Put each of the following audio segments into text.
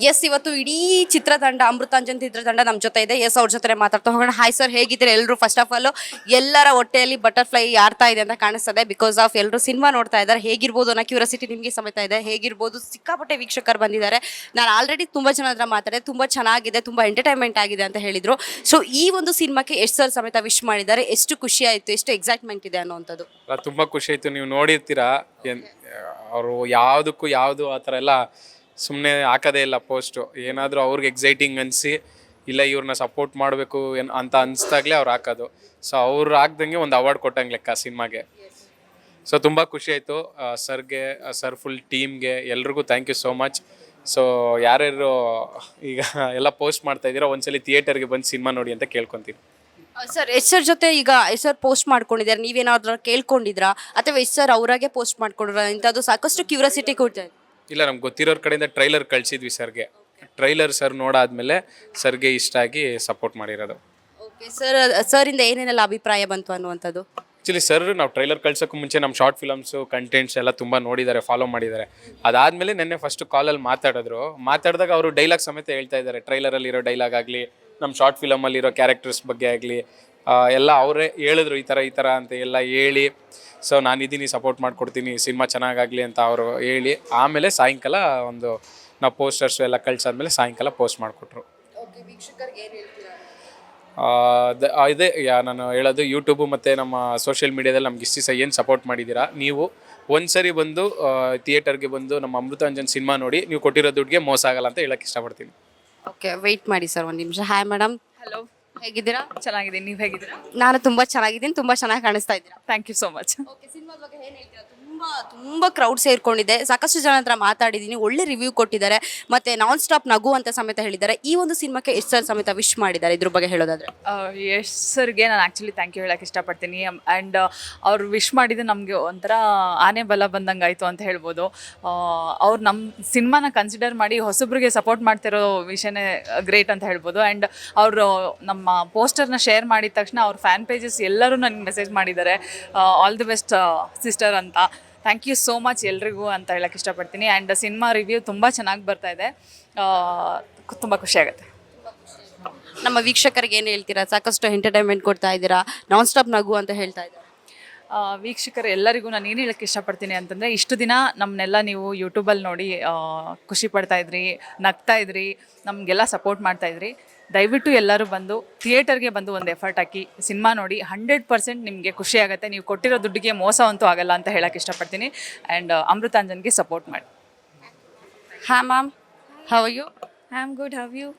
S, ಇವತ್ತು ಇಡೀ ಚಿತ್ರತಂಡ, ಅಮೃತಾಂಜನ್ ಚಿತ್ರತಂಡ ನಮ್ಮ ಜೊತೆ ಇದೆ. ಎಸ್, ಅವ್ರ ಜೊತೆ ಮಾತಾಡ್ತಾ ಹೋಗೋಣ. ಹಾಯ್ ಸರ್, ಹೇಗಿದ್ದೀರಾ ಎಲ್ಲರೂ? ಫಸ್ಟ್ ಆಫ್ ಆಲ್ ಎಲ್ಲರ ಹೊಟ್ಟೆಯಲ್ಲಿ ಬಟರ್ಫ್ಲೈ ಆಡ್ತಾ ಇದೆ ಅಂತ ಕಾಣಿಸ್ತದೆ. ಬಿಕಾಸ್ ಆಫ್ ಎಲ್ಲರೂ ಸಿನಿಮಾ ನೋಡ್ತಾ ಇದ್ದಾರೆ. ಹೇಗಿರ್ಬೋದು ಅನ್ನೋ ಕ್ಯೂರಿಯಾಸಿಟಿ ನಿಮಗೆ ಸಮೇತ ಇದೆ. ಹೇಗಿರ್ಬೋದು, ಸಿಕ್ಕಾಪಟ್ಟೆ ವೀಕ್ಷಕರು ಬಂದಿದ್ದಾರೆ. ನಾನು ಆಲ್ರೆಡಿ ತುಂಬ ಜನ ಹತ್ರ ಮಾತಾಡಿದೆ, ತುಂಬ ಚೆನ್ನಾಗಿದೆ, ತುಂಬ ಎಂಟರ್ಟೈನ್ಮೆಂಟ್ ಆಗಿದೆ ಅಂತ ಹೇಳಿದರು. ಸೊ ಈ ಒಂದು ಸಿನಿಮಾಕ್ಕೆ ಎಷ್ಟು ಸರ್ ಸಮೇತ ವಿಶ್ ಮಾಡಿದ್ದಾರೆ, ಎಷ್ಟು ಖುಷಿ ಆಯಿತು, ಎಷ್ಟು ಎಕ್ಸೈಟ್ಮೆಂಟ್ ಇದೆ ಅನ್ನೋವಂಥದ್ದು? ತುಂಬ ಖುಷಿ ಆಯಿತು. ನೀವು ನೋಡಿರ್ತೀರಾ, ಅವರು ಯಾವುದಕ್ಕೂ ಯಾವುದು ಆ ಥರ ಎಲ್ಲ ಸುಮ್ಮನೆ ಹಾಕೋದೇ ಇಲ್ಲ ಪೋಸ್ಟು. ಏನಾದರೂ ಅವ್ರಿಗೆ ಎಕ್ಸೈಟಿಂಗ್ ಅನಿಸಿ ಇಲ್ಲ ಇವ್ರನ್ನ ಸಪೋರ್ಟ್ ಮಾಡಬೇಕು ಅಂತ ಅನಿಸ್ದಾಗಲೇ ಅವ್ರು ಹಾಕೋದು. ಸೊ ಅವ್ರು ಹಾಕ್ದಂಗೆ ಒಂದು ಅವಾರ್ಡ್ ಕೊಟ್ಟಂಗೆ ಲೆಕ್ಕ ಸಿನಿಮಾಗೆ. ಸೊ ತುಂಬ ಖುಷಿ ಆಯಿತು. ಸರ್ಗೆ, ಸರ್ ಫುಲ್ ಟೀಮ್ಗೆ ಎಲ್ರಿಗೂ thank you so much. So ಯಾರ್ಯಾರು ಈಗ ಎಲ್ಲ ಪೋಸ್ಟ್ ಮಾಡ್ತಾ ಇದ್ದೀರಾ, ಒಂದ್ಸಲಿ ಥಿಯೇಟರ್ಗೆ ಬಂದು ಸಿನಿಮಾ ನೋಡಿ ಅಂತ ಕೇಳ್ಕೊತೀನಿ. ಸರ್, ಎಸ್ ಸರ್ ಜೊತೆ ಈಗ ಎಸ್ ಸರ್ ಪೋಸ್ಟ್ ಮಾಡ್ಕೊಂಡಿದ್ದಾರೆ, ನೀವೇನಾದ್ರೂ ಕೇಳ್ಕೊಂಡಿದ್ರಾ ಅಥವಾ ಎಸ್ ಸರ್ ಅವರಾಗೆ ಪೋಸ್ಟ್ ಮಾಡ್ಕೊಂಡಿರ ಇಂಥದ್ದು ಸಾಕಷ್ಟು ಕ್ಯೂರಿಯಾಸಿಟಿ ಕೊಡ್ತಾ ಇದೆ. ಇಲ್ಲ, ನಮ್ಗೆ ಗೊತ್ತಿರೋರ ಕಡೆಯಿಂದ ಟ್ರೈಲರ್ ಕಳಿಸಿದ್ವಿ ಸರ್ಗೆ. ಟ್ರೈಲರ್ ಸರ್ ನೋಡಾದ್ಮೇಲೆ ಸರ್ಗೆ ಇಷ್ಟ ಆಗಿ ಸಪೋರ್ಟ್ ಮಾಡಿರೋದು. ಓಕೆ ಸರ್, ಸರಿಂದ ಏನೇನೆಲ್ಲ ಅಭಿಪ್ರಾಯ ಬಂತು ಅನ್ನುವಂಥದ್ದು? ಆ್ಯಕ್ಚುಲಿ ಸರ್ ನಾವು ಟ್ರೈಲರ್ ಕಳ್ಸೋಕ್ಕೂ ಮುಂಚೆ ನಮ್ಮ ಶಾರ್ಟ್ ಫಿಲಮ್ಸು ಕಂಟೆಂಟ್ಸ್ ಎಲ್ಲ ತುಂಬ ನೋಡಿದ್ದಾರೆ, ಫಾಲೋ ಮಾಡಿದ್ದಾರೆ. ಅದಾದಮೇಲೆ ನೆನ್ನೆ ಫಸ್ಟ್ ಕಾಲಲ್ಲಿ ಮಾತಾಡಿದಾಗ ಅವರು ಡೈಲಾಗ್ ಸಮೇತ ಹೇಳ್ತಾ ಇದ್ದಾರೆ. ಟ್ರೈಲರಲ್ಲಿರೋ ಡೈಲಾಗ್ ಆಗಲಿ, ನಮ್ಮ ಶಾರ್ಟ್ ಫಿಲಮಲ್ಲಿರೋ ಕ್ಯಾರೆಕ್ಟರ್ಸ್ ಬಗ್ಗೆ ಆಗಲಿ ಎಲ್ಲ ಅವರೇ ಹೇಳಿದ್ರು, ಈ ಥರ ಅಂತ ಎಲ್ಲ ಹೇಳಿ. ಸೊ ನಾನಿದ್ದೀನಿ, ಸಪೋರ್ಟ್ ಮಾಡಿಕೊಡ್ತೀನಿ, ಸಿನಿಮಾ ಚೆನ್ನಾಗಾಗಲಿ ಅಂತ ಅವರು ಹೇಳಿ ಆಮೇಲೆ ಸಾಯಂಕಾಲ ನಾವು ಪೋಸ್ಟರ್ಸು ಎಲ್ಲ ಕಳ್ಸಾದ್ಮೇಲೆ ಸಾಯಂಕಾಲ ಪೋಸ್ಟ್ ಮಾಡಿಕೊಟ್ರು. ಇದೇ ನಾನು ಹೇಳೋದು, ಯೂಟ್ಯೂಬು ಮತ್ತು ನಮ್ಮ ಸೋಷಿಯಲ್ ಮೀಡಿಯಾದಲ್ಲಿ ನಮ್ಗೆ ಇಷ್ಟು ದಿವಸ ಏನು ಸಪೋರ್ಟ್ ಮಾಡಿದ್ದೀರಾ, ನೀವು ಒಂದ್ಸರಿ ಬಂದು ಥಿಯೇಟರ್ಗೆ ಬಂದು ನಮ್ಮ ಅಮೃತಾಂಜನ್ ಸಿನಿಮಾ ನೋಡಿ, ನೀವು ಕೊಟ್ಟಿರೋ ದುಡ್ಡಿಗೆ ಮೋಸ ಆಗಲ್ಲ ಅಂತ ಹೇಳಕ್ಕೆ ಇಷ್ಟಪಡ್ತೀನಿ. ಓಕೆ, ವೆಯ್ಟ್ ಮಾಡಿ ಸರ್ ಒಂದು ನಿಮಿಷ. Hi madam. ಹಲೋ, ಹೇಗಿದ್ದೀರಾ? ಚೆನ್ನಾಗಿದ್ದೀನಿ, ನೀವು ಹೇಗಿದ್ದೀರಾ? ನಾನು ತುಂಬ ಚೆನ್ನಾಗಿದ್ದೀನಿ, ತುಂಬ ಚೆನ್ನಾಗಿ ಕಾಣಿಸ್ತಾ ಇದ್ದೀರಾ. Thank you so much. Okay, ಸಿನಿಮಾದ ಬಗ್ಗೆ ಏನು ಹೇಳ್ತೀರಾ? ತುಂಬ ಕ್ರೌಡ್ ಸೇರ್ಕೊಂಡಿದೆ, ಸಾಕಷ್ಟು ಜನ ಹತ್ರ ಮಾತಾಡಿದ್ದೀನಿ, ಒಳ್ಳೆ ರಿವ್ಯೂ ಕೊಟ್ಟಿದ್ದಾರೆ, ಮತ್ತೆ ನಾನ್ ಸ್ಟಾಪ್ ನಗು ಅಂತ ಸಮೇತ ಹೇಳಿದ್ದಾರೆ. ಈ ಒಂದು ಸಿನಿಮಾಕ್ಕೆ ಎಷ್ಟು ಸರ್ ಸಮೇತ ವಿಶ್ ಮಾಡಿದ್ದಾರೆ, ಇದ್ರ ಬಗ್ಗೆ ಹೇಳೋದಾದ್ರೆ? ಯಶ್ ಸರ್ಗೆ ನಾನು ಆ್ಯಕ್ಚುಲಿ ಥ್ಯಾಂಕ್ ಯು ಹೇಳೋಕ್ಕೆ ಇಷ್ಟಪಡ್ತೀನಿ. ಆ್ಯಂಡ್ ಅವ್ರು ವಿಶ್ ಮಾಡಿದ್ದು ನಮಗೆ ಒಂಥರ ಆನೆ ಬಲ ಬಂದಂಗೆ ಆಯಿತು ಅಂತ ಹೇಳ್ಬೋದು. ಅವ್ರು ನಮ್ಮ ಸಿನಿಮಾನ ಕನ್ಸಿಡರ್ ಮಾಡಿ ಹೊಸಬ್ರಿಗೆ ಸಪೋರ್ಟ್ ಮಾಡ್ತಿರೋ ವಿಷಯನೇ ಗ್ರೇಟ್ ಅಂತ ಹೇಳ್ಬೋದು. ಆ್ಯಂಡ್ ಅವರು ನಮ್ಮ ಪೋಸ್ಟರ್ನ ಶೇರ್ ಮಾಡಿದ ತಕ್ಷಣ ಅವ್ರ ಫ್ಯಾನ್ ಪೇಜಸ್ ಎಲ್ಲರೂ ನನಗೆ ಮೆಸೇಜ್ ಮಾಡಿದ್ದಾರೆ, ಆಲ್ ದಿ ಬೆಸ್ಟ್ ಸಿಸ್ಟರ್ ಅಂತ. ಥ್ಯಾಂಕ್ ಯು ಸೋ ಮಚ್ ಎಲ್ರಿಗೂ ಅಂತ ಹೇಳಕ್ಕೆ ಇಷ್ಟಪಡ್ತೀನಿ. ಆ್ಯಂಡ್ ಸಿನಿಮಾ ರಿವ್ಯೂ ತುಂಬ ಚೆನ್ನಾಗಿ ಬರ್ತಾ ಇದೆ, ತುಂಬ ಖುಷಿಯಾಗುತ್ತೆ. ನಮ್ಮ ವೀಕ್ಷಕರಿಗೆ ಏನು ಹೇಳ್ತೀರಾ? ಸಾಕಷ್ಟು ಎಂಟರ್ಟೈನ್ಮೆಂಟ್ ಕೊಡ್ತಾ ಇದ್ದೀರಾ, ನಾನ್ ಸ್ಟಾಪ್ ನಗು ಅಂತ ಹೇಳ್ತಾ ಇದ್ದಾರೆ. ವೀಕ್ಷಕರು ಎಲ್ಲರಿಗೂ ನಾನು ಏನು ಹೇಳೋಕ್ಕೆ ಇಷ್ಟಪಡ್ತೀನಿ ಅಂತಂದರೆ, ಇಷ್ಟು ದಿನ ನಮ್ಮನ್ನೆಲ್ಲ ನೀವು ಯೂಟ್ಯೂಬಲ್ಲಿ ನೋಡಿ ಖುಷಿ ಪಡ್ತಾಯಿದ್ರಿ, ನಗ್ತಾಯಿದ್ರಿ, ನಮಗೆಲ್ಲ ಸಪೋರ್ಟ್ ಮಾಡ್ತಾಯಿದ್ರಿ. ದಯವಿಟ್ಟು ಎಲ್ಲರೂ ಬಂದು ಥಿಯೇಟರ್ಗೆ ಬಂದು ಒಂದು ಎಫರ್ಟ್ ಹಾಕಿ ಸಿನಿಮಾ ನೋಡಿ. 100% ನಿಮಗೆ ಖುಷಿ ಆಗುತ್ತೆ. ನೀವು ಕೊಟ್ಟಿರೋ ದುಡ್ಡಿಗೆ ಮೋಸ ಅಂತೂ ಆಗಲ್ಲ ಅಂತ ಹೇಳೋಕ್ಕೆ ಇಷ್ಟಪಡ್ತೀನಿ. ಆ್ಯಂಡ್ ಅಮೃತಾಂಜನ್ಗೆ ಸಪೋರ್ಟ್ ಮಾಡಿ. Hi ma'am, how are you? I am good, how you?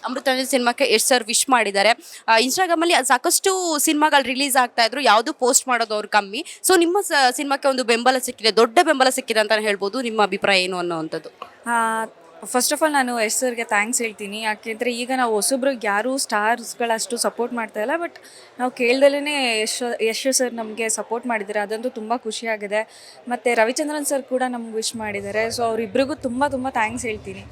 Amrutanjan ಸಿನಿಮಾಕ್ಕೆ ಎಷ್ಟು ಸರ್ ವಿಶ್ ಮಾಡಿದ್ದಾರೆ. ಇನ್ಸ್ಟಾಗ್ರಾಮಲ್ಲಿ ಸಾಕಷ್ಟು ಸಿನಿಮಾಗಳು ರಿಲೀಸ್ ಆಗ್ತಾ ಇದ್ರು, ಯಾವುದು ಪೋಸ್ಟ್ ಮಾಡೋದು ಅವ್ರು ಕಮ್ಮಿ. ಸೊ ನಿಮ್ಮ ಸಿನಿಮಾಕ್ಕೆ ಒಂದು ಬೆಂಬಲ ಸಿಕ್ಕಿದೆ, ದೊಡ್ಡ ಬೆಂಬಲ ಸಿಕ್ಕಿದೆ ಅಂತ ಹೇಳ್ಬೋದು. ನಿಮ್ಮ ಅಭಿಪ್ರಾಯ ಏನು ಅನ್ನೋವಂಥದ್ದು? ಫಸ್ಟ್ ಆಫ್ ಆಲ್ ನಾನು ಯಶ್ ಸರ್ಗೆ ಥ್ಯಾಂಕ್ಸ್ ಹೇಳ್ತೀನಿ. ಯಾಕೆಂದರೆ ಈಗ ನಾವು ಹೊಸಬ್ರಿಗೆ ಯಾರೂ ಸ್ಟಾರ್ಸ್ಗಳಷ್ಟು ಸಪೋರ್ಟ್ ಮಾಡ್ತಾ ಇಲ್ಲ, ಬಟ್ ನಾವು ಕೇಳ್ದಲೇ ಯಶ್ ಸರ್ ನಮಗೆ ಸಪೋರ್ಟ್ ಮಾಡಿದ್ದಾರೆ, ಅದಂತೂ ತುಂಬ ಖುಷಿಯಾಗಿದೆ. ಮತ್ತು ರವಿಚಂದ್ರನ್ ಸರ್ ಕೂಡ ನಮ್ಗೆ ವಿಶ್ ಮಾಡಿದ್ದಾರೆ. ಸೊ ಅವರಿಬ್ಬರಿಗೂ ತುಂಬ ತುಂಬ ಥ್ಯಾಂಕ್ಸ್ ಹೇಳ್ತೀನಿ.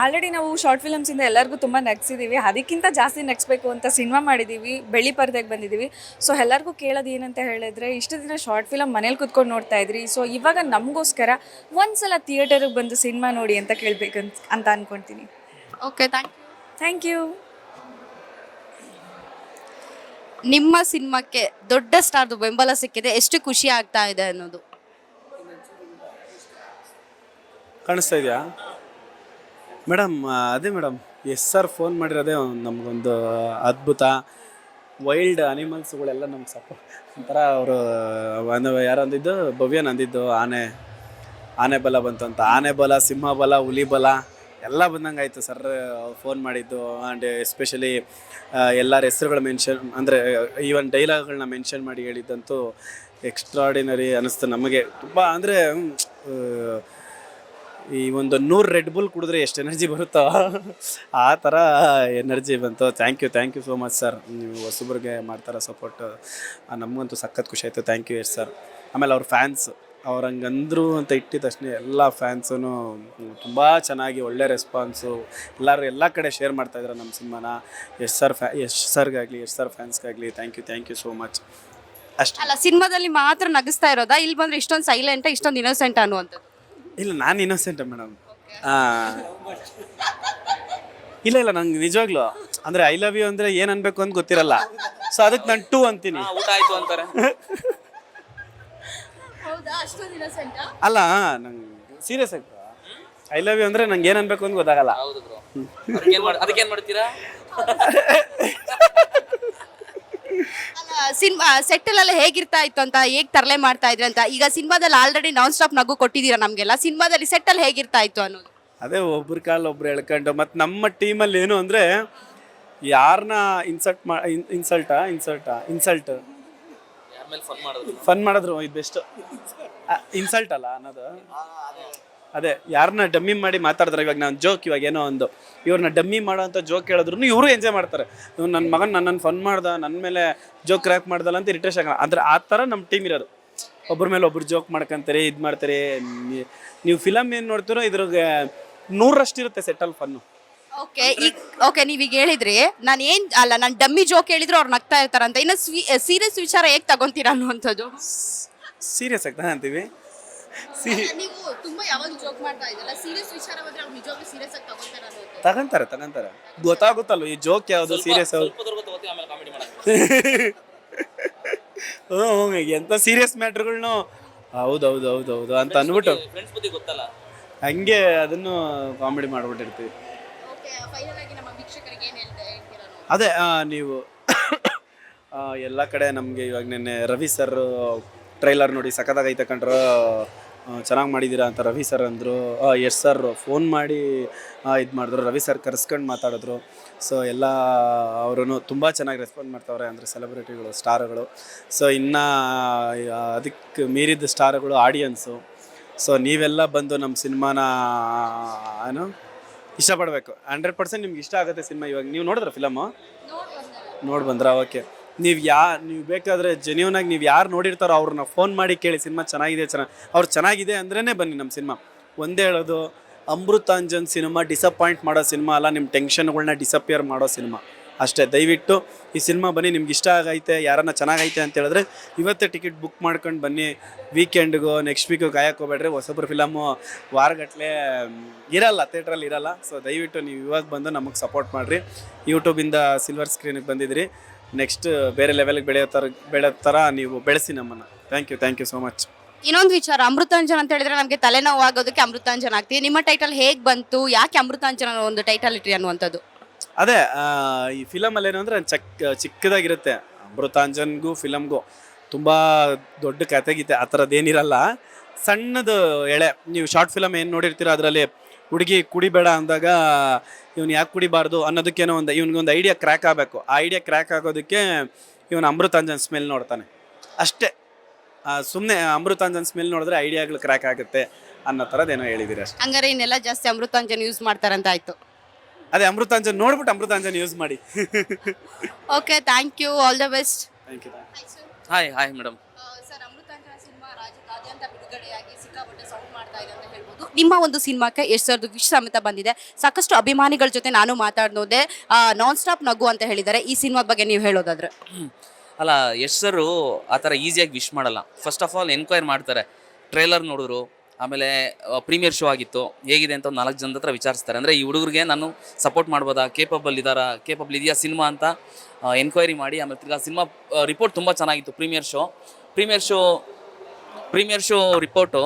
ಆಲ್ರೆಡಿ ನಾವು ಶಾರ್ಟ್ ಫಿಲಮ್ಸಿಂದ ಎಲ್ಲರಿಗೂ ತುಂಬ ನಗಿಸಿದ್ದೀವಿ, ಅದಕ್ಕಿಂತ ಜಾಸ್ತಿ ನಗಿಸ್ಬೇಕು ಅಂತ ಸಿನಿಮಾ ಮಾಡಿದ್ದೀವಿ, ಬೆಳ್ಳಿ ಪರದೆಗೆ ಬಂದಿದ್ದೀವಿ. ಸೊ ಎಲ್ಲರಿಗೂ ಕೇಳೋದು ಏನಂತ ಹೇಳಿದ್ರೆ, ಇಷ್ಟು ದಿನ ಶಾರ್ಟ್ ಫಿಲಮ್ ಮನೇಲಿ ಕೂತ್ಕೊಂಡು ನೋಡ್ತಾ ಇದ್ರಿ, ಸೊ ಇವಾಗ ನಮಗೋಸ್ಕರ ಒಂದ್ಸಲ ಥಿಯೇಟರ್ಗೆ ಬಂದು ಸಿನಿಮಾ ನೋಡಿ ಅಂತ ಕೇಳಬೇಕಂತ ಅಂದ್ಕೊಳ್ತೀನಿ. Okay, thank you. ನಿಮ್ಮ ಸಿನಿಮಾಕ್ಕೆ ದೊಡ್ಡ ಸ್ಟಾರ್ದು ಬೆಂಬಲ ಸಿಕ್ಕಿದೆ, ಎಷ್ಟು ಖುಷಿ ಆಗ್ತಾ ಇದೆ ಅನ್ನೋದು? ಕಾಣಿಸ್ತಾ ಇದೆಯಾ ಮೇಡಮ್? ಅದೇ ಮೇಡಮ್, ಎಸ್ ಸರ್ ಫೋನ್ ಮಾಡಿರೋದೇ ನಮಗೊಂದು ಅದ್ಭುತ. ವೈಲ್ಡ್ ಅನಿಮಲ್ಸ್ಗಳೆಲ್ಲ ನಮ್ಗೆ ಒಂಥರ ಅವರು ಯಾರು ಅಂದಿದ್ದು, ಭವ್ಯನ್ ಅಂದಿದ್ದು, ಆನೆ ಬಲ ಬಂತು ಅಂತ. ಆನೆ ಬಲ, ಸಿಂಹ ಬಲ, ಹುಲಿ ಬಲ ಎಲ್ಲ ಬಂದಂಗೆ ಆಯಿತು ಸರ್ ಫೋನ್ ಮಾಡಿದ್ದು. ಆ್ಯಂಡ್ ಎಸ್ಪೆಷಲಿ ಎಲ್ಲರ ಹೆಸರುಗಳು ಮೆನ್ಷನ್ ಅಂದರೆ ಈವನ್ ಡೈಲಾಗ್ಗಳನ್ನ ಮೆನ್ಷನ್ ಮಾಡಿ ಹೇಳಿದ್ದಂತೂ ಎಕ್ಸ್ಟ್ರಾಡಿನರಿ ಅನ್ನಿಸ್ತು ನಮಗೆ. ತುಂಬ ಅಂದರೆ ಈ ಒಂದು 100 ರೆಡ್ ಬುಲ್ ಕುಡಿದ್ರೆ ಎಷ್ಟು ಎನರ್ಜಿ ಬರುತ್ತೋ ಆ ಥರ ಎನರ್ಜಿ ಬಂತು. Thank you so much sir. ನೀವು ಹೊಸಬ್ರಿಗೆ ಮಾಡ್ತಾರ ಸಪೋರ್ಟ್, ನಮಗಂತೂ ಸಖತ್ ಖುಷಿ ಆಯಿತು. Thank you yes sir. ಆಮೇಲೆ ಅವ್ರ ಫ್ಯಾನ್ಸ್, ಅವ್ರು ಹಂಗಂದ್ರು ಅಂತ ಇಟ್ಟಿದ ತಕ್ಷಣ ಎಲ್ಲ ಫ್ಯಾನ್ಸೂ ತುಂಬ ಚೆನ್ನಾಗಿ ಒಳ್ಳೆ ರೆಸ್ಪಾನ್ಸು, ಎಲ್ಲರೂ ಎಲ್ಲ ಕಡೆ ಶೇರ್ ಮಾಡ್ತಾಯಿದ್ರು ನಮ್ಮ ಸಿನಿಮಾನ. ಯಶ್ ಸರ್ಗಾಗಲಿ, ಯಶ್ ಸರ್ ಫ್ಯಾನ್ಸ್ಗಾಗಲಿ ಥ್ಯಾಂಕ್ ಯು ಸೋ ಮಚ್. ಅಷ್ಟೇ. ಅಲ್ಲ ಸಿನಿಮಾದಲ್ಲಿ ಮಾತ್ರ ನಗಿಸ್ತಾ ಇರೋದಾ, ಇಲ್ಲಿ ಬಂದ್ರೆ ಇಷ್ಟೊಂದು ಸೈಲೆಂಟ್ ಇಷ್ಟೊಂದು ಇನ್ನೋಸೆಂಟ್ ಅನ್ನುವಂಥದ್ದು? ಇಲ್ಲ, ನಾನು ಇನ್ನೋಸೆಂಟ್ ಮೇಡಮ್. ಇಲ್ಲ ಇಲ್ಲ, ನಂಗೆ ನಿಜವಾಗ್ಲು ಅಂದರೆ ಐ ಲವ್ ಯು ಅಂದರೆ ಏನು ಅನ್ಬೇಕು ಅಂತ ಗೊತ್ತಿರಲ್ಲ. ಸೊ ಅದಕ್ಕೆ ನಾನು 2 ಅಂತೀನಿ. ಊಟ ಆಯ್ತು ಅಂತಾರೆ. ಅಲ್ಲ, ನಂಗೆ ಸೀರಿಯಸ್ ಆಗಿ ಐ ಲವ್ ಯು ಅಂದರೆ ನಂಗೆ ಏನು ಅನ್ಬೇಕು ಅಂತ ಗೊತ್ತಾಗಲ್ಲ. ಹೌದು ಬ್ರೋ. ಅದಕ್ಕೇನ್ ಮಾಡ್ತೀರಾ? ಸಿನಿಮಾ ಸೆಟ್ಟಲ್ಲೆಲ್ಲ ಹೇಗಿರ್ತಾ ಇತ್ತು ಅಂತ, ಹೇಗೆ ತರಲೆ ಮಾಡ್ತಾ ಇದ್ರಿ ಅಂತ. ಈಗ ಸಿನಿಮಾದಲ್ಲಿ ಆಲ್ರೆಡಿ ನಾನ್ ಸ್ಟಾಪ್ ನಗು ಕೊಟ್ಟಿದ್ದೀರಾ ನಮಗೆಲ್ಲ, ಸಿನಿಮಾದಲ್ಲಿ ಸೆಟ್ಟಲ್ಲಿ ಹೇಗಿರ್ತಾ ಇತ್ತು ಅನ್ನೋದು? ಅದೇ ಒಬ್ರ ಕಾಲು ಒಬ್ರು ಎಳ್ಕೊಂಡು, ಮತ್ತು ನಮ್ಮ ಟೀಮಲ್ಲಿ ಏನು ಅಂದರೆ ಯಾರನ್ನ ಇನ್ಸಲ್ಟ್ ಯಾರ ಮೇಲೆ ಫನ್ ಮಾಡೋದು? ಫನ್ ಮಾಡಿದ್ರು ಇದು ಬೆಸ್ಟ್. ಇನ್ಸಲ್ಟ್ ಅಲ್ಲ ಅನ್ನೋದು, ಅದೇ ಯಾರನ್ನ ಡಮ್ಮಿ ಮಾಡಿ ಮಾತಾಡಿದ್ರೆ. ಇವಾಗ ನಾನು ಜೋಕ್, ಇವಾಗ ಏನೋ ಒಂದು ಇವ್ರನ್ನ ಡಮ್ಮಿ ಮಾಡೋ ಅಂತ ಜೋಕ್ ಹೇಳಿದ್ರು ಇವರು ಎಂಜಾಯ್ ಮಾಡ್ತಾರೆ. ಇವ್ನು ನನ್ನ ಮಗನ ನನ್ನನ್ನು ಫನ್ ಮಾಡ್ದ, ನನ್ನ ಮೇಲೆ ಜೋಕ್ ಕ್ರ್ಯಾಕ್ ಮಾಡ್ದಲ್ಲ ಅಂತ ಇರಿಟೇಷನ್ ಆಗಲ್ಲ. ಅಂದರೆ ಆ ಥರ ನಮ್ಮ ಟೀಮ್ ಇರೋದು. ಒಬ್ಬರ ಮೇಲೆ ಒಬ್ರು ಜೋಕ್ ಮಾಡ್ಕೊಂತಾರೆ, ಇದು ಮಾಡ್ತಾರೆ. ನೀವು ಫಿಲಮ್ ಏನು ನೋಡ್ತೀರೋ ಇದ್ರಾಗ 100ರಷ್ಟು ಇರುತ್ತೆ ಸೆಟ್ಟಲ್ಲಿ ಫನ್ನು. ಓಕೆ ನೀವೀಗ ಹೇಳಿದ್ರಿ ನಾನು ಡಮ್ಮಿ ಜೋಕ್ ಹೇಳಿದ್ರು ಅವ್ರು ನಗ್ತಾ ಇರ್ತಾರಂತ. ಇನ್ನು ಸೀರಿಯಸ್ ವಿಚಾರ ಹೇಗೆ ತಗೊಂತೀರಾ ಅನ್ನುವಂಥದ್ದು? ಸೀರಿಯಸ್ ಆಗ್ತಾ ಅಂತೀವಿ. ನೀವು ತುಂಬಾ ಯಾವಾಗ ಜೋಕ್ ಮಾಡ್ತಾ ಇದ್ದಲ್ಲ, ಸೀರಿಯಸ್ ವಿಚಾರ ಬಂದ್ರೆ ಅವ್ರು ನಿಜವಾಗ್ಲೂ ಸೀರಿಯಸ್ ಆಗಿ ತಗೊಂತಾರ ಅನ್ನೋದು? ತಗೊಂತಾರೆ. ಗೊತ್ತಾಗುತ್ತಲ್ವ ಈ ಜೋಕ್ ಯಾವುದು ಸೀರಿಯಸ್ ಯಾವುದು. ಆಮೇಲೆ ಕಾಮಿಡಿ ಮಾಡೋದು. ಎಂಥ ಸೀರಿಯಸ್ ಮ್ಯಾಟ್ರ್ಗಳ್ನು ಹೌದು ಅಂತ ಅಂದ್ಬಿಟ್ಟು ಫ್ರೆಂಡ್ಸ್ ಬುದ್ಧಿ ಗೊತ್ತಲ್ಲ, ಹಂಗೆ ಅದನ್ನು ಕಾಮಿಡಿ ಮಾಡ್ಬಿಟ್ಟಿರ್ತೀವಿ. ಫೈನಲ್ ಆಗಿ ನಮ್ಮ ವೀಕ್ಷಕರಿಗೆ ಏನು ಹೇಳ್ತೀರಾ? ಅದೇ ನೀವು ಎಲ್ಲ ಕಡೆ ನಮಗೆ ಇವಾಗ ನಿನ್ನೆ ರವಿ ಸರ್ ಟ್ರೈಲರ್ ನೋಡಿ ಸಖತ್ತಾಗೈತೆ ಕಂಡ್ರು, ಚೆನ್ನಾಗಿ ಮಾಡಿದ್ದೀರಾ ಅಂತ ರವಿ ಸರ್ ಅಂದರು. ಯಶ್ ಸರ್ ಫೋನ್ ಮಾಡಿ ಇದು ಮಾಡಿದ್ರು, ರವಿ ಸರ್ ಕರೆಸ್ಕೊಂಡು ಮಾತಾಡಿದ್ರು. ಸೊ ಎಲ್ಲ ಅವರು ತುಂಬ ಚೆನ್ನಾಗಿ ರೆಸ್ಪಾಂಡ್ ಮಾಡ್ತಾವ್ರೆ, ಅಂದರೆ ಸೆಲೆಬ್ರಿಟಿಗಳು, ಸ್ಟಾರ್ಗಳು. ಸೊ ಇನ್ನು ಅದಕ್ಕೆ ಮೀರಿದ ಸ್ಟಾರ್ಗಳು ಆಡಿಯನ್ಸು. ಸೊ ನೀವೆಲ್ಲ ಬಂದು ನಮ್ಮ ಸಿನಿಮಾನ ಏನು ಇಷ್ಟಪಡಬೇಕು. 100% ನಿಮ್ಗೆ ಇಷ್ಟ ಆಗುತ್ತೆ ಸಿನಿಮಾ. ಇವಾಗ ನೀವು ನೋಡಿದ್ರ ಫಿಲಮು? ನೋಡಿ ಬಂದ್ರಾ? ಓಕೆ. ನೀವು ಬೇಕಾದರೆ ಜೆನ್ಯೂನಾಗಿ ನೀವು ಯಾರು ನೋಡಿರ್ತಾರೋ ಅವ್ರನ್ನ ಫೋನ್ ಮಾಡಿ ಕೇಳಿ, ಸಿನಿಮಾ ಚೆನ್ನಾಗಿದೆ, ಅವ್ರು ಚೆನ್ನಾಗಿದೆ ಅಂದ್ರೇ ಬನ್ನಿ ನಮ್ಮ ಸಿನಿಮಾ. ಒಂದೇ ಹೇಳೋದು, ಅಮೃತಾಂಜನ್ ಸಿನಿಮಾ ಡಿಸಪಾಯಿಂಟ್ ಮಾಡೋ ಸಿನಿಮಾ ಅಲ್ಲ, ನಿಮ್ಮ ಟೆನ್ಷನ್ಗಳನ್ನ ಡಿಸಪಿಯರ್ ಮಾಡೋ ಸಿನಿಮಾ ಅಷ್ಟೇ. ದಯವಿಟ್ಟು ಈ ಸಿನಿಮಾ ಬನ್ನಿ. ನಿಮ್ಗೆ ಇಷ್ಟ ಆಗೈತೆ, ಯಾರನ್ನ ಚೆನ್ನಾಗೈತೆ ಅಂತ ಹೇಳಿದ್ರೆ ಇವತ್ತೇ ಟಿಕೆಟ್ ಬುಕ್ ಮಾಡ್ಕೊಂಡು ಬನ್ನಿ. ವೀಕೆಂಡ್ಗೋ ನೆಕ್ಸ್ಟ್ ವೀಕು ಕಾಯಕ್ಕೆ ಹೋಗ್ಬೇಡ್ರಿ. ಹೊಸಬ್ರು ಫಿಲಮು ವಾರಗಟ್ಟಲೆ ಇರಲ್ಲ, ಥಿಯೇಟ್ರಲ್ಲಿ ಇರಲ್ಲ. ಸೊ ದಯವಿಟ್ಟು ನೀವು ಇವಾಗ ಬಂದು ನಮಗೆ ಸಪೋರ್ಟ್ ಮಾಡಿರಿ. ಯೂಟ್ಯೂಬಿಂದ ಸಿಲ್ವರ್ ಸ್ಕ್ರೀನಿಗೆ ಬಂದಿದ್ರಿ, ನೆಕ್ಸ್ಟ್ ಬೇರೆ ಲೆವೆಲ್ಗೆ ಬೆಳೆಯೋ ಥರ ನೀವು ಬೆಳೆಸಿ ನಮ್ಮನ್ನು. Thank you so much. ಇನ್ನೊಂದು ವಿಚಾರ, ಅಮೃತಾಂಜನ್ ಅಂತ ಹೇಳಿದ್ರೆ ನಮಗೆ ತಲೆನೋವು ಆಗೋದಕ್ಕೆ ಅಮೃತಾಂಜನ್ ಆಗ್ತೀವಿ. ನಿಮ್ಮ ಟೈಟಲ್ ಹೇಗೆ ಬಂತು, ಯಾಕೆ ಅಮೃತಾಂಜನ್ ಅನ್ನೋ ಒಂದು ಟೈಟಲ್ ಇಟ್ರಿ ಅನ್ನುವಂಥದ್ದು? ಅದೇ ಈ ಫಿಲಮಲ್ಲಿ ಏನು ಅಂದರೆ ಚಿಕ್ಕದಾಗಿರುತ್ತೆ. ಅಮೃತಾಂಜನ್ಗೂ ಫಿಲಮ್ಗೂ ತುಂಬ ದೊಡ್ಡ ಕತೆ ಗೀತೆ ಆ ಥರದ್ದೇನಿರಲ್ಲ, ಸಣ್ಣದು ಎಳೆ. ನೀವು ಶಾರ್ಟ್ ಫಿಲಮ್ ಏನು ನೋಡಿರ್ತೀರ, ಅದರಲ್ಲಿ ಹುಡುಗಿ ಕುಡಿಬೇಡ ಅಂದಾಗ ಇವನು ಯಾಕೆ ಕುಡಿಬಾರ್ದು ಅನ್ನೋದಕ್ಕೇನೋ ಇವನಿಗೊಂದು ಐಡಿಯಾ ಕ್ರ್ಯಾಕ್ ಆಗಬೇಕು. ಆ ಐಡಿಯಾ ಕ್ರ್ಯಾಕ್ ಆಗೋದಕ್ಕೆ ಇವನು ಅಮೃತಾಂಜನ್ ಸ್ಮೆಲ್ ನೋಡ್ತಾನೆ ಅಷ್ಟೇ. ಸುಮ್ಮನೆ ಅಮೃತಾಂಜನ್ ಸ್ಮೆಲ್ ನೋಡಿದ್ರೆ ಐಡಿಯಾಗಳು ಕ್ರ್ಯಾಕ್ ಆಗುತ್ತೆ ಅನ್ನೋ ಥರದ್ದೇನೋ ಹೇಳಿದ್ದೀರಿ ಅಷ್ಟೇ. ಹಂಗಾರೆ ಇನ್ನೆಲ್ಲ ಜಾಸ್ತಿ ಅಮೃತಾಂಜನ್ ಯೂಸ್ ಮಾಡ್ತಾರಂತ ಆಯ್ತು. ಅದೇ ಅಮೃತಾಂಜನ್ ನೋಡ್ಬಿಟ್ಟು ಅಮೃತಾಂಜನ್ ಯೂಸ್ ಮಾಡಿ. Okay, thank you, all the best. Thank you. Hi madam. Sir, Amrutanjana cinema ರಾಜ್ಯದಾದ್ಯಂತ ಬಿಡುಗಡೆಯಾಗಿ ಸಿಕ್ಕಾಪಟ್ಟೆ ಸೌಂಡ್ ಮಾಡ್ತಾ ಇದೆ ಅಂತ ಹೇಳ್ಬೋದು. ನಿಮ್ಮ ಒಂದು ಸಿನಿಮಾಕ್ಕೆ ಯಶ್ ಸರ್ದು ವಿಶ್ ಸಮೇತ ಬಂದಿದೆ. ಸಾಕಷ್ಟು ಅಭಿಮಾನಿಗಳ ಜೊತೆ ನಾನು ಮಾತಾಡ್ನೋದೆ, ನಾನ್ ಸ್ಟಾಪ್ ನಗು ಅಂತ ಹೇಳಿದ್ದಾರೆ. ಈ ಸಿನಿಮಾದ ಬಗ್ಗೆ ನೀವು ಹೇಳೋದಾದ್ರೆ? ಅಲ್ಲ, ಯಶ್ ಸರು ಆ ಥರ ಈಸಿಯಾಗಿ ವಿಶ್ ಮಾಡಲ್ಲ. ಫಸ್ಟ್ ಆಫ್ ಆಲ್ ಎನ್ಕ್ವೈರ್ ಮಾಡ್ತಾರೆ, ಟ್ರೇಲರ್ ನೋಡಿದ್ರು, ಆಮೇಲೆ ಪ್ರೀಮಿಯರ್ ಶೋ ಆಗಿತ್ತು, ಹೇಗಿದೆ ಅಂತ ಒಂದು 4 ಜನದ ಹತ್ರ ವಿಚಾರಿಸ್ತಾರೆ. ಅಂದರೆ ಈ ಹುಡುಗರಿಗೆ ನಾನು ಸಪೋರ್ಟ್ ಮಾಡ್ಬೋದಾ, ಕೇಪಬಲ್ ಇದೆಯಾ ಸಿನಿಮಾ ಅಂತ ಎನ್ಕ್ವೈರಿ ಮಾಡಿ, ಆಮೇಲೆ ತಿರ್ಗಾ ಸಿನಿಮಾ ರಿಪೋರ್ಟ್ ತುಂಬ ಚೆನ್ನಾಗಿತ್ತು. ಪ್ರೀಮಿಯರ್ ಶೋ ರಿಪೋರ್ಟು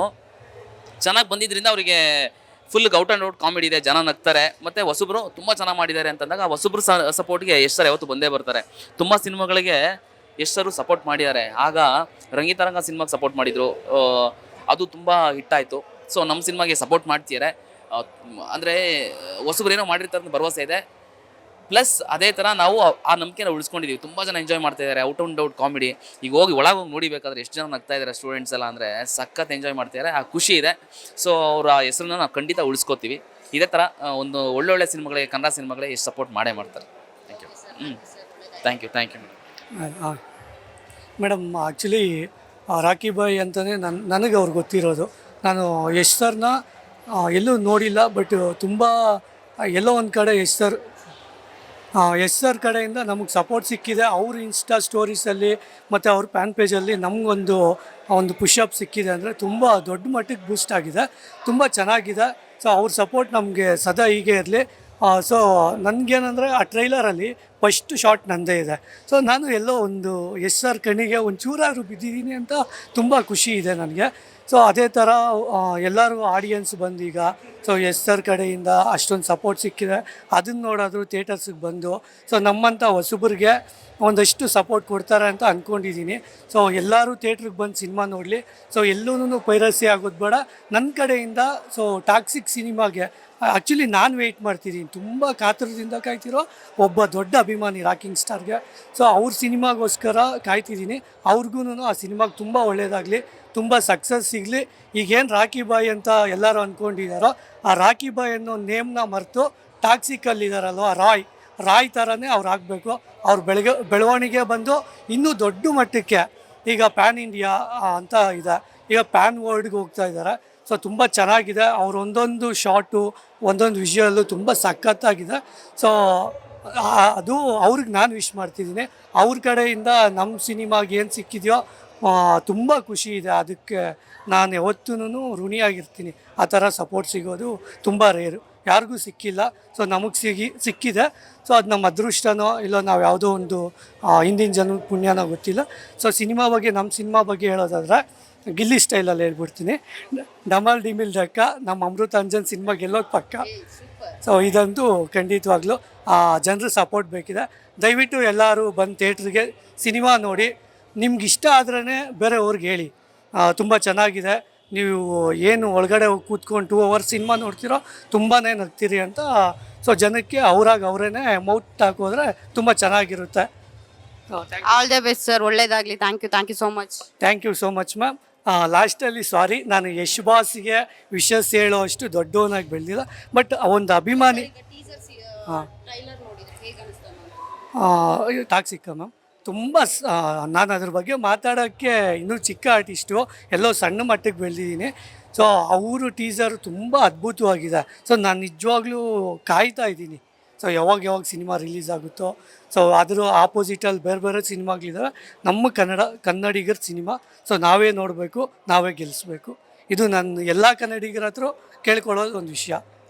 ಚೆನ್ನಾಗಿ ಬಂದಿದ್ದರಿಂದ ಅವರಿಗೆ full out and out comedy ಇದೆ, ಜನ ನಗ್ತಾರೆ. ಮತ್ತು ಹೊಸಬ್ರು ತುಂಬ ಚೆನ್ನಾಗಿ ಮಾಡಿದ್ದಾರೆ ಅಂತಂದಾಗ ಹೊಸಬ್ರು ಸಪೋರ್ಟ್ಗೆ ಯಶ್ ಸರ್ ಯಾವತ್ತು ಬಂದೇ ಬರ್ತಾರೆ. ತುಂಬ ಸಿನಿಮಾಗಳಿಗೆ ಯಶ್ ಸರು ಸಪೋರ್ಟ್ ಮಾಡಿದ್ದಾರೆ. ಆಗ ರಂಗಿತರಂಗ ಸಿನಿಮಾಗೆ ಸಪೋರ್ಟ್ ಮಾಡಿದರು, ಅದು ತುಂಬ ಹಿಟ್ಟಾಯಿತು. ಸೊ ನಮ್ಮ ಸಿನಿಮಾಗೆ ಸಪೋರ್ಟ್ ಮಾಡ್ತಿದ್ದಾರೆ. ಅಂದರೆ ಹೊಸಬ್ರು ಏನೋ ಮಾಡಿರ್ತಾರೆ ಅಂತ ಭರವಸೆ ಇದೆ. ಪ್ಲಸ್ ಅದೇ ಥರ ನಾವು ಆ ನಂಬಿಕೆನ ಉಳಿಸ್ಕೊಂಡಿದ್ದೀವಿ. ತುಂಬ ಜನ ಎಂಜಾಯ್ ಮಾಡ್ತಾಯಿದ್ದಾರೆ, ಔಟ್ ಆ್ಯಂಡ್ ಔಟ್ ಕಾಮಿಡಿ. ಈಗ ಒಳಗೆ ನೋಡಿಬೇಕಾದ್ರೆ ಎಷ್ಟು ಜನ ನಗ್ತಾ ಇದ್ದಾರೆ ಸ್ಟೂಡೆಂಟ್ಸ್ ಎಲ್ಲ, ಅಂದರೆ ಸಖತ್ ಎಂಜಾಯ್ ಮಾಡ್ತಿದ್ದಾರೆ. ಆ ಖುಷಿ ಇದೆ. ಸೊ ಅವರ ಹೆಸರನ್ನ ನಾವು ಖಂಡಿತ ಉಳಿಸ್ಕೋತೀವಿ. ಇದೇ ಥರ ಒಂದು ಒಳ್ಳೊಳ್ಳೆ ಸಿನಿಮಾಗಳಿಗೆ, ಕನ್ನಡ ಸಿನಿಮಾಗಳಿಗೆ ಎಷ್ಟು ಸಪೋರ್ಟ್ ಮಾಡೇ ಮಾಡ್ತಾರೆ. Thank you madam. Actually Rocky boy ಅಂತಲೇ ನನಗೆ ಅವ್ರು ಗೊತ್ತಿರೋದು. ನಾನು ಯಶ್ ಸರ್ನ ಎಲ್ಲೂ ನೋಡಿಲ್ಲ, ಬಟ್ ತುಂಬ ಎಲ್ಲೋ ಒಂದು ಕಡೆ ಯಶ್ ಸರ್ ಎಸ್ ಸರ್ ಕಡೆಯಿಂದ ನಮಗೆ ಸಪೋರ್ಟ್ ಸಿಕ್ಕಿದೆ. ಅವ್ರ ಇನ್ಸ್ಟಾ ಸ್ಟೋರೀಸಲ್ಲಿ ಮತ್ತು ಅವ್ರ ಪ್ಯಾನ್ ಪೇಜಲ್ಲಿ ನಮಗೊಂದು ಪುಷಪ್ ಸಿಕ್ಕಿದೆ ಅಂದರೆ ತುಂಬ ದೊಡ್ಡ ಮಟ್ಟಿಗೆ ಬೂಸ್ಟ್ ಆಗಿದೆ, ತುಂಬ ಚೆನ್ನಾಗಿದೆ. ಸೊ ಅವ್ರ ಸಪೋರ್ಟ್ ನಮಗೆ ಸದಾ ಹೀಗೆ ಇರಲಿ. ಸೊ ನನಗೇನಂದರೆ ಆ ಟ್ರೈಲರಲ್ಲಿ ಫಸ್ಟ್ ಶಾಟ್ ನನ್ನದೇ ಇದೆ. ಸೊ ನಾನು ಎಲ್ಲೋ ಒಂದು ಎಸ್ ಸರ್ ಕಣ್ಣಿಗೆ ಒಂಚೂರಾದ್ರು ಬಿದ್ದಿದ್ದೀನಿ ಅಂತ ತುಂಬ ಖುಷಿ ಇದೆ ನನಗೆ. ಸೊ ಅದೇ ಥರ ಎಲ್ಲರೂ ಆಡಿಯನ್ಸ್ ಬಂದೀಗ ಸೊ ಎಸ್ ಸರ್ ಕಡೆಯಿಂದ ಅಷ್ಟೊಂದು ಸಪೋರ್ಟ್ ಸಿಕ್ಕಿದೆ. ಅದನ್ನು ನೋಡೋದ್ರು ಥಿಯೇಟರ್ಸಿಗೆ ಬಂದು ಸೊ ನಮ್ಮಂಥ ಹೊಸಬ್ರಿಗೆ ಒಂದಷ್ಟು ಸಪೋರ್ಟ್ ಕೊಡ್ತಾರೆ ಅಂತ ಅಂದ್ಕೊಂಡಿದ್ದೀನಿ. ಸೊ ಎಲ್ಲರೂ ಥಿಯೇಟ್ರಿಗೆ ಬಂದು ಸಿನಿಮಾ ನೋಡಲಿ. ಸೊ ಎಲ್ಲೂ ಪೈರಸಿ ಆಗೋದು ಬೇಡ ನನ್ನ ಕಡೆಯಿಂದ. ಸೊ ಟಾಕ್ಸಿಕ್ ಸಿನಿಮಾಗೆ ಆ್ಯಕ್ಚುಲಿ ನಾನು ವೆಯ್ಟ್ ಮಾಡ್ತಿದ್ದೀನಿ, ತುಂಬ ಕಾತುರದಿಂದ ಕಾಯ್ತಿರೋ ಒಬ್ಬ ದೊಡ್ಡ ಅಭಿಮಾನಿ ರಾಕಿಂಗ್ ಸ್ಟಾರ್ಗೆ. ಸೊ ಅವ್ರ ಸಿನಿಮಾಗೋಸ್ಕರ ಕಾಯ್ತಿದ್ದೀನಿ. ಅವ್ರಿಗೂ ಆ ಸಿನಿಮಾಗೆ ತುಂಬ ಒಳ್ಳೆಯದಾಗಲಿ, ತುಂಬ ಸಕ್ಸಸ್ ಸಿಗಲಿ. ಈಗೇನು ರಾಕಿ ಬಾಯ್ ಅಂತ ಎಲ್ಲರೂ ಅಂದ್ಕೊಂಡಿದ್ದಾರೋ ಆ ರಾಕಿ ಬಾಯ್ ಅನ್ನೋ ನೇಮ್ನ ಮರೆತು ಟಾಕ್ಸಿಕಲ್ಲಿದ್ದಾರಲ್ವ ರಾಯ್ ಥರನೇ ಅವ್ರು ಆಗಬೇಕು. ಅವ್ರ ಬೆಳವಣಿಗೆ ಬಂದು ಇನ್ನೂ ದೊಡ್ಡ ಮಟ್ಟಕ್ಕೆ ಈಗ ಪ್ಯಾನ್ ಇಂಡಿಯಾ ಅಂತ ಇದೆ, ಈಗ ಪ್ಯಾನ್ ವರ್ಲ್ಡ್ಗೆ ಹೋಗ್ತಾ ಇದ್ದಾರೆ. ಸೊ ತುಂಬ ಚೆನ್ನಾಗಿದೆ. ಅವ್ರ ಒಂದೊಂದು ಶಾಟು ಒಂದೊಂದು ವಿಷುವಲ್ಲು ತುಂಬ ಸಖತ್ತಾಗಿದೆ. ಸೊ ಅದು ಅವ್ರಿಗೆ ನಾನು ವಿಶ್ ಮಾಡ್ತಿದ್ದೀನಿ. ಅವ್ರ ಕಡೆಯಿಂದ ನಮ್ಮ ಸಿನಿಮಾಗೆ ಏನು ಸಿಕ್ಕಿದೆಯೋ ತುಂಬ ಖುಷಿ ಇದೆ. ಅದಕ್ಕೆ ನಾನು ಯಾವತ್ತೂ ಋಣಿಯಾಗಿರ್ತೀನಿ. ಆ ಥರ ಸಪೋರ್ಟ್ ಸಿಗೋದು ತುಂಬ ರೇರು, ಯಾರಿಗೂ ಸಿಕ್ಕಿಲ್ಲ. ಸೊ ನಮಗೆ ಸಿಕ್ಕಿದೆ. ಸೊ ಅದು ನಮ್ಮ ಅದೃಷ್ಟನೋ ಇಲ್ಲ ನಾವು ಯಾವುದೋ ಒಂದು ಹಿಂದಿನ ಜನ ಪುಣ್ಯನೋ ಗೊತ್ತಿಲ್ಲ. ಸೊ ನಮ್ಮ ಸಿನಿಮಾ ಬಗ್ಗೆ ಹೇಳೋದಾದರೆ ಗಿಲ್ಲಿ ಸ್ಟೈಲಲ್ಲಿ ಹೇಳ್ಬಿಡ್ತೀನಿ. ಡಮಲ್ ಡಿಮಿಲ್ ಡಕ್ಕ ನಮ್ಮ ಅಮೃತ ಅಂಜನ್ ಸಿನಿಮಾ ಗೆಲ್ಲೋದು ಪಕ್ಕ. ಸೊ ಇದಂತೂ ಖಂಡಿತವಾಗ್ಲೂ ಜನರು ಸಪೋರ್ಟ್ ಬೇಕಿದೆ. ದಯವಿಟ್ಟು ಎಲ್ಲರೂ ಬಂದು ಥಿಯೇಟ್ರಿಗೆ ಸಿನಿಮಾ ನೋಡಿ. ನಿಮ್ಗೆ ಇಷ್ಟ ಆದ್ರೇ ಬೇರೆಯವ್ರಿಗೆ ಹೇಳಿ ತುಂಬ ಚೆನ್ನಾಗಿದೆ, ನೀವು ಏನು ಒಳಗಡೆ ಹೋಗಿ ಕೂತ್ಕೊಂಡು 2 hours ಸಿನಿಮಾ ನೋಡ್ತಿರೋ ತುಂಬಾ ನಗ್ತೀರಿ ಅಂತ. ಸೊ ಜನಕ್ಕೆ ಅವರೇ ಮೌತ್ ಹಾಕೋದ್ರೆ ತುಂಬ ಚೆನ್ನಾಗಿರುತ್ತೆ. ಆಲ್ ದ ಬೆಸ್ಟ್ ಸರ್, ಒಳ್ಳೇದಾಗಲಿ. Thank you so much. Thank you so much ma'am. ಲಾಸ್ಟಲ್ಲಿ ಸಾರಿ, ನಾನು ಯಶ್ ಬಾಸ್ಗೆ ವಿಷಸ್ ಹೇಳೋ ಅಷ್ಟು ದೊಡ್ಡವನಾಗಿ ಬೆಳೆದಿಲ್ಲ. ಬಟ್ ಒಂದು ಅಭಿಮಾನಿ ಟಾಕ್ಸಿಕ್ ಮ್ಯಾಮ್ ತುಂಬ ನಾನು ಅದ್ರ ಬಗ್ಗೆ ಮಾತಾಡೋಕ್ಕೆ ಇನ್ನೂ ಚಿಕ್ಕ ಆರ್ಟಿಸ್ಟು, ಎಲ್ಲೋ ಸಣ್ಣ ಮಟ್ಟಕ್ಕೆ ಬೆಳೆದಿದ್ದೀನಿ. ಸೊ ಅವರು ಟೀಸರ್ ತುಂಬ ಅದ್ಭುತವಾಗಿದೆ. ಸೊ ನಾನು ನಿಜವಾಗ್ಲೂ ಕಾಯ್ತಾ ಇದ್ದೀನಿ. ಸೊ ಯಾವಾಗ ಸಿನಿಮಾ ರಿಲೀಸ್ ಆಗುತ್ತೋ. ಸೊ ಅದರ ಆಪೋಸಿಟಲ್ಲಿ ಬೇರೆ ಸಿನಿಮಾಗಳಿದ್ದಾವೆ. ನಮ್ಮ ಕನ್ನಡಿಗರ ಸಿನಿಮಾ. ಸೊ ನಾವೇ ನೋಡಬೇಕು, ನಾವೇ ಗೆಲ್ಲಿಸ್ಬೇಕು. ಇದು ನನ್ನ ಎಲ್ಲ ಕನ್ನಡಿಗರ ಹತ್ರ ಕೇಳ್ಕೊಳ್ಳೋದು ಒಂದು ವಿಷಯ.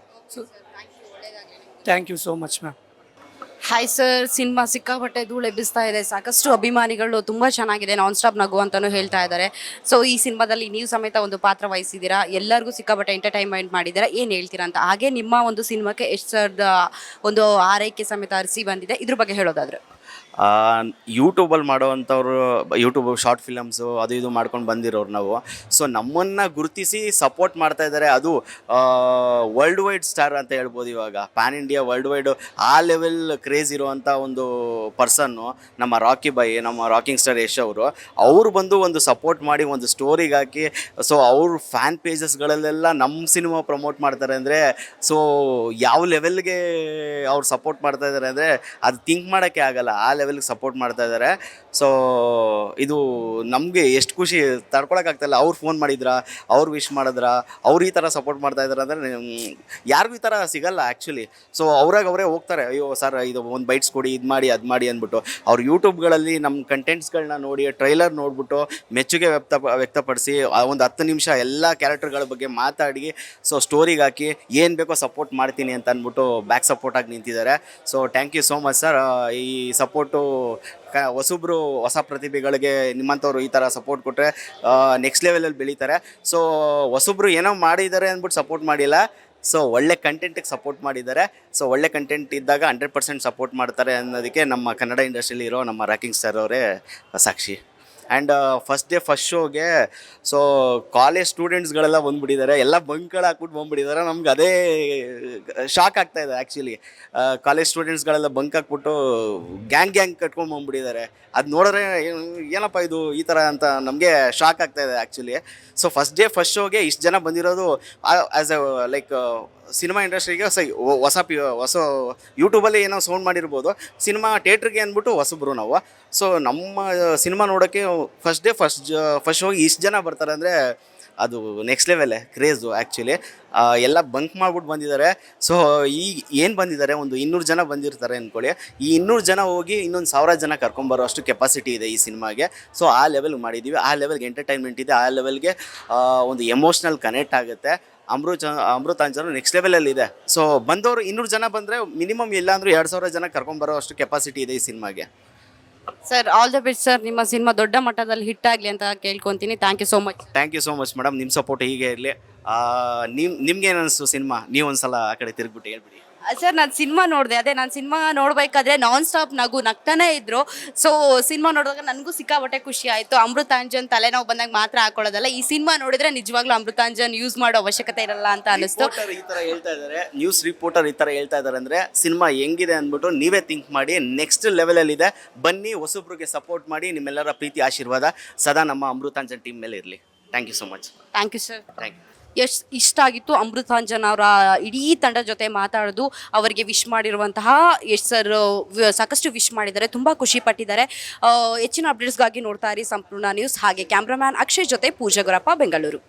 So thank you so much ma'am. Hi sir, cinema ಸಿಕ್ಕಾಪಟ್ಟೆ ಧೂಳು ಎಬ್ಬಿಸ್ತಾ ಇದೆ. ಸಾಕಷ್ಟು ಅಭಿಮಾನಿಗಳು ತುಂಬ ಚೆನ್ನಾಗಿದೆ, ನಾನ್ ಸ್ಟಾಪ್ ನಗು ಅಂತಲೂ ಹೇಳ್ತಾ ಇದ್ದಾರೆ. ಸೊ ಈ ಸಿನಿಮಾದಲ್ಲಿ ನೀವು ಸಮೇತ ಒಂದು ಪಾತ್ರ ವಹಿಸಿದ್ದೀರಾ, ಎಲ್ಲರಿಗೂ ಸಿಕ್ಕಾಪಟ್ಟೆ ಎಂಟರ್ಟೈನ್ಮೆಂಟ್ ಮಾಡಿದ್ದೀರಾ. ಏನು ಹೇಳ್ತೀರಾ ಅಂತ? ಹಾಗೆ ನಿಮ್ಮ ಒಂದು ಸಿನಿಮಾಕ್ಕೆ ಎಷ್ಟು ಸರ್ದ ಒಂದು ಆರೈಕೆ ಸಮೇತ ಅರಿಸಿ ಬಂದಿದೆ, ಇದ್ರ ಬಗ್ಗೆ ಹೇಳೋದಾದ್ರೆ? ಯೂಟ್ಯೂಬಲ್ಲಿ ಮಾಡೋವಂಥವ್ರು, ಯೂಟ್ಯೂಬ್ ಶಾರ್ಟ್ ಫಿಲಮ್ಸು ಅದು ಇದು ಮಾಡ್ಕೊಂಡು ಬಂದಿರೋರು ನಾವು. ಸೊ ನಮ್ಮನ್ನು ಗುರುತಿಸಿ ಸಪೋರ್ಟ್ ಮಾಡ್ತಾ ಇದ್ದಾರೆ. ಅದು ವರ್ಲ್ಡ್ ವೈಡ್ ಸ್ಟಾರ್ ಅಂತ ಹೇಳ್ಬೋದು. ಇವಾಗ ಪ್ಯಾನ್ ಇಂಡಿಯಾ ವರ್ಲ್ಡ್ ವೈಡು ಆ ಲೆವೆಲ್ ಕ್ರೇಜ್ ಇರುವಂಥ ಒಂದು ಪರ್ಸನ್ನು ನಮ್ಮ ರಾಕಿ ಬಾಯ್, ನಮ್ಮ ರಾಕಿಂಗ್ ಸ್ಟಾರ್ ಯಶ್ ಅವರು ಬಂದು ಒಂದು ಸಪೋರ್ಟ್ ಮಾಡಿ ಒಂದು ಸ್ಟೋರಿಗೆ ಹಾಕಿ ಸೊ ಅವ್ರ ಫ್ಯಾನ್ ಪೇಜಸ್ಗಳಲ್ಲೆಲ್ಲ ನಮ್ಮ ಸಿನಿಮಾ ಪ್ರಮೋಟ್ ಮಾಡ್ತಾರೆ ಅಂದರೆ ಸೊ ಯಾವ ಲೆವೆಲ್ಗೆ ಅವ್ರು ಸಪೋರ್ಟ್ ಮಾಡ್ತಾ ಇದ್ದಾರೆ ಅಂದರೆ ಅದು ಥಿಂಕ್ ಮಾಡೋಕ್ಕೆ ಆಗಲ್ಲ. ಆ ಲೆವೆಲ್ಗೆ ಸಪೋರ್ಟ್ ಮಾಡ್ತಾ ಇದ್ದಾರೆ. ಸೊ ಇದು ನಮಗೆ ಎಷ್ಟು ಖುಷಿ ತಡ್ಕೊಳಕ್ಕಾಗ್ತಾಯಿಲ್ಲ. ಅವ್ರು ಫೋನ್ ಮಾಡಿದ್ರಾ, ಅವ್ರು ವಿಶ್ ಮಾಡಿದ್ರಾ, ಅವ್ರು ಈ ಥರ ಸಪೋರ್ಟ್ ಮಾಡ್ತಾ ಇದ್ದಾರೆ ಅಂದರೆ ಯಾರಿಗೂ ಈ ಥರ ಸಿಗಲ್ಲ ಆ್ಯಕ್ಚುಲಿ. ಸೊ ಅವರೇ ಹೋಗ್ತಾರೆ, ಅಯ್ಯೋ ಸರ್ ಇದು ಒಂದು ಬೈಟ್ಸ್ ಕೊಡಿ, ಇದು ಮಾಡಿ ಅದು ಮಾಡಿ ಅಂದ್ಬಿಟ್ಟು. ಅವ್ರು ಯೂಟ್ಯೂಬ್ಗಳಲ್ಲಿ ನಮ್ಮ ಕಂಟೆಂಟ್ಸ್ಗಳನ್ನ ನೋಡಿ, ಟ್ರೈಲರ್ ನೋಡಿಬಿಟ್ಟು ಮೆಚ್ಚುಗೆ ವ್ಯಕ್ತಪಡಿಸಿ ಒಂದು 10 ನಿಮಿಷ ಎಲ್ಲ ಕ್ಯಾರೆಕ್ಟರ್ಗಳ ಬಗ್ಗೆ ಮಾತಾಡಿ ಸೊ ಸ್ಟೋರಿಗೆ ಹಾಕಿ ಏನು ಬೇಕೋ ಸಪೋರ್ಟ್ ಮಾಡ್ತೀನಿ ಅಂತ ಅಂದ್ಬಿಟ್ಟು ಬ್ಯಾಕ್ ಸಪೋರ್ಟಾಗಿ ನಿಂತಿದ್ದಾರೆ. So thank you so much sir. ಈ ಸಪೋರ್ಟು ಹೊಸಬ್ರು ಹೊಸ ಪ್ರತಿಭೆಗಳಿಗೆ ನಿಮ್ಮಂಥವ್ರು ಈ ಥರ ಸಪೋರ್ಟ್ ಕೊಟ್ಟರೆ ನೆಕ್ಸ್ಟ್ ಲೆವೆಲಲ್ಲಿ ಬೆಳೀತಾರೆ. ಸೊ ಹೊಸಬ್ರು ಏನೋ ಮಾಡಿದ್ದಾರೆ ಅಂದ್ಬಿಟ್ಟು ಸಪೋರ್ಟ್ ಮಾಡಿಲ್ಲ, ಸೊ ಒಳ್ಳೆ ಕಂಟೆಂಟಿಗೆ ಸಪೋರ್ಟ್ ಮಾಡಿದ್ದಾರೆ. ಸೊ ಒಳ್ಳೆ ಕಂಟೆಂಟ್ ಇದ್ದಾಗ 100% ಸಪೋರ್ಟ್ ಮಾಡ್ತಾರೆ ಅನ್ನೋದಕ್ಕೆ ನಮ್ಮ ಕನ್ನಡ ಇಂಡಸ್ಟ್ರಿಯಲ್ಲಿ ಇರೋ ನಮ್ಮ ರಾಕಿಂಗ್ ಸ್ಟಾರ್ ಅವರೇ ಸಾಕ್ಷಿ. ಆ್ಯಂಡ್ ಫಸ್ಟ್ ಡೇ ಫಸ್ಟ್ ಶೋಗೆ ಸೊ ಕಾಲೇಜ್ ಸ್ಟೂಡೆಂಟ್ಸ್ಗಳೆಲ್ಲ ಬಂದುಬಿಟ್ಟಿದ್ದಾರೆ, ಎಲ್ಲ ಬಂಕ್ಗಳು ಹಾಕ್ಬಿಟ್ಟು ಬಂದುಬಿಟ್ಟಿದ್ದಾರೆ. ನಮ್ಗೆ ಅದೇ ಶಾಕ್ ಆಗ್ತಾಯಿದೆ ಆ್ಯಕ್ಚುಲಿ. ಕಾಲೇಜ್ ಸ್ಟೂಡೆಂಟ್ಸ್ಗಳೆಲ್ಲ ಬಂಕ್ ಹಾಕ್ಬಿಟ್ಟು ಗ್ಯಾಂಗ್ ಕಟ್ಕೊಂಡು ಬಂದುಬಿಟ್ಟಿದ್ದಾರೆ. ಅದು ನೋಡಿದ್ರೆ ಏನಪ್ಪ ಇದು ಈ ಥರ ಅಂತ ನಮಗೆ ಶಾಕ್ ಆಗ್ತಾಯಿದೆ actually. So first day first ಶೋಗೆ ಇಷ್ಟು ಜನ ಬಂದಿರೋದು ಆ್ಯಸ್ ಎ ಲೈಕ್ ಸಿನಿಮಾ ಇಂಡಸ್ಟ್ರಿಗೆ ಹೊಸ ಯೂಟ್ಯೂಬಲ್ಲಿ ಏನೋ ಸೌಂಡ್ ಮಾಡಿರ್ಬೋದು, ಸಿನಿಮಾ ಥಿಯೇಟ್ರಿಗೆ ಅಂದ್ಬಿಟ್ಟು ಹೊಸಬ್ರು ನಾವು. ಸೊ ನಮ್ಮ ಸಿನಿಮಾ ನೋಡೋಕ್ಕೆ ಫಸ್ಟ್ ಡೇ ಫಸ್ಟ್ ಶೋಗೆ ಇಷ್ಟು ಜನ ಬರ್ತಾರೆ ಅಂದರೆ ಅದು ನೆಕ್ಸ್ಟ್ ಲೆವೆಲ್ಲೇ ಕ್ರೇಜು ಆ್ಯಕ್ಚುಲಿ. ಎಲ್ಲ ಬಂಕ್ ಮಾಡ್ಬಿಟ್ಟು ಬಂದಿದ್ದಾರೆ. ಸೊ ಈಗ ಏನು ಬಂದಿದ್ದಾರೆ, ಒಂದು 200 ಜನ ಬಂದಿರ್ತಾರೆ ಅಂದ್ಕೊಳ್ಳಿ. ಈ 200 ಜನ ಹೋಗಿ ಇನ್ನೊಂದು 1000 ಜನ ಕರ್ಕೊಂಬರೋ ಅಷ್ಟು ಕೆಪಾಸಿಟಿ ಇದೆ ಈ ಸಿನಿಮಾಗೆ. ಸೊ ಆ ಲೆವೆಲ್ಗೆ ಮಾಡಿದ್ದೀವಿ. ಆ ಲೆವೆಲ್ಗೆ ಎಂಟರ್ಟೈನ್ಮೆಂಟ್ ಇದೆ, ಆ ಲೆವೆಲ್ಗೆ ಒಂದು ಎಮೋಷ್ನಲ್ ಕನೆಕ್ಟ್ ಆಗುತ್ತೆ. ಅಮೃತಾಂಜನ್ ನೆಕ್ಸ್ಟ್ ಲೆವೆಲಲ್ಲಿದೆ. ಸೊ ಬಂದವರು 200 ಜನ ಬಂದರೆ ಮಿನಿಮಮ್ ಇಲ್ಲ ಅಂದರೂ 2000 ಜನ ಕರ್ಕೊಂಬರೋ ಅಷ್ಟು ಕೆಪಾಸಿಟಿ ಇದೆ ಈ ಸಿನಿಮಾಗೆ. Sir all the best sir, ನಿಮ್ಮ ಸಿನಿಮಾ ದೊಡ್ಡ ಮಟ್ಟದಲ್ಲಿ ಹಿಟ್ ಆಗಲಿ ಅಂತ ಕೇಳ್ಕೊತೀನಿ. Thank you so much. Thank you so much madam, ನಿಮ್ಮ ಸಪೋರ್ಟ್ ಹೀಗೆ ಇರಲಿ. ನಿಮ್ಗೇನು ಅನಿಸ್ತು ಸಿನಿಮಾ? ನೀವು ಒಂದ್ಸಲ ಆ ಕಡೆ ತಿರುಗ್ಬಿಟ್ಟು ಹೇಳ್ಬಿಡಿ. ಸರ್ ನಾನು ಸಿನಿಮಾ ನೋಡಿದೆ, ಅದೇ ನಾನು ಸಿನಿಮಾ ನೋಡಬೇಕಾದ್ರೆ ನಾನ್ ಸ್ಟಾಪ್ ನಗ್ತಾನೆ ಇದ್ರು. ಸೊ ಸಿನಿಮಾ ನೋಡಿದಾಗ ನನಗೂ ಸಿಕ್ಕಾಪಟ್ಟೆ ಖುಷಿ ಆಯಿತು. ಅಮೃತಾಂಜನ್ ತಲೆನೋವು ಬಂದಾಗ ಮಾತ್ರ ಹಾಕೊಳ್ಳೋದಲ್ಲ, ಈ ಸಿನಿಮಾ ನೋಡಿದ್ರೆ ನಿಜವಾಗ್ಲೂ ಅಮೃತಾಂಜನ್ ಯೂಸ್ ಮಾಡೋ ಅವಶ್ಯಕತೆ ಇರಲ್ಲ ಅಂತ ಅನಿಸ್ತು. ಈ ಥರ ಹೇಳ್ತಾ ಇದ್ದಾರೆ, ನ್ಯೂಸ್ ರಿಪೋರ್ಟರ್ ಈ ಥರ ಹೇಳ್ತಾ ಇದ್ದಾರೆ ಅಂದರೆ ಸಿನಿಮಾ ಹೆಂಗಿದೆ ಅಂದ್ಬಿಟ್ಟು ನೀವೇ ಥಿಂಕ್ ಮಾಡಿ. ನೆಕ್ಸ್ಟ್ ಲೆವೆಲಲ್ಲಿದೆ, ಬನ್ನಿ ಹೊಸಬ್ರಿಗೆ ಸಪೋರ್ಟ್ ಮಾಡಿ. ನಿಮ್ಮೆಲ್ಲರ ಪ್ರೀತಿ ಆಶೀರ್ವಾದ ಸದಾ ನಮ್ಮ ಅಮೃತಾಂಜನ್ ಟೀಮ್ ಮೇಲೆ ಇರಲಿ. Thank you so much. Thank you sir. Thank you. ಇಷ್ಟ ಆಗಿತ್ತು ಅಮೃತಾಂಜನ್ ಅವರ ಇಡೀ ತಂಡ ಜೊತೆ ಮಾತಾಡೋದು. ಅವರಿಗೆ ವಿಶ್ ಮಾಡಿರುವಂತಹ ಯಶ್ ಸರ್ ಸಾಕಷ್ಟು ವಿಶ್ ಮಾಡಿದ್ದಾರೆ, ತುಂಬ ಖುಷಿ ಪಟ್ಟಿದ್ದಾರೆ. ಹೆಚ್ಚಿನ ಅಪ್ಡೇಟ್ಸ್ಗಾಗಿ ನೋಡ್ತಾ ಇರಿ ಸಂಪೂರ್ಣ ನ್ಯೂಸ್. ಹಾಗೆ ಕ್ಯಾಮ್ರಾಮ್ಯಾನ್ ಅಕ್ಷಯ್ ಜೊತೆ ಪೂಜಾ ಗುರಪ್ಪ, ಬೆಂಗಳೂರು.